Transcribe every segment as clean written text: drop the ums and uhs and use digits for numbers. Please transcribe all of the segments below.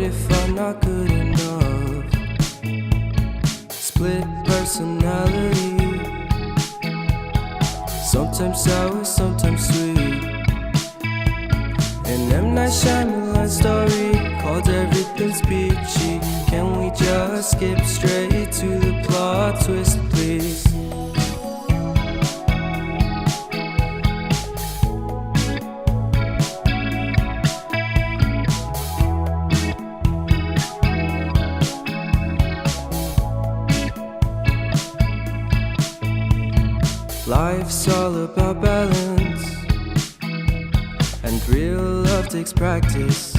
if I'm not good enough? Split personality, sometimes sour, sometimes sweet. An M. Night Shyamalan story called Everything's Peachy. Can we just skip straight to the plot twist, please? Life's all about balance, and real love takes practice.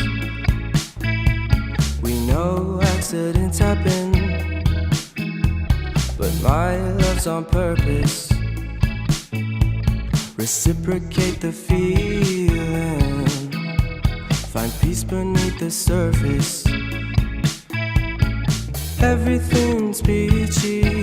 We know accidents happen, but my love's on purpose. Reciprocate the feeling, find peace beneath the surface. Everything's peachy,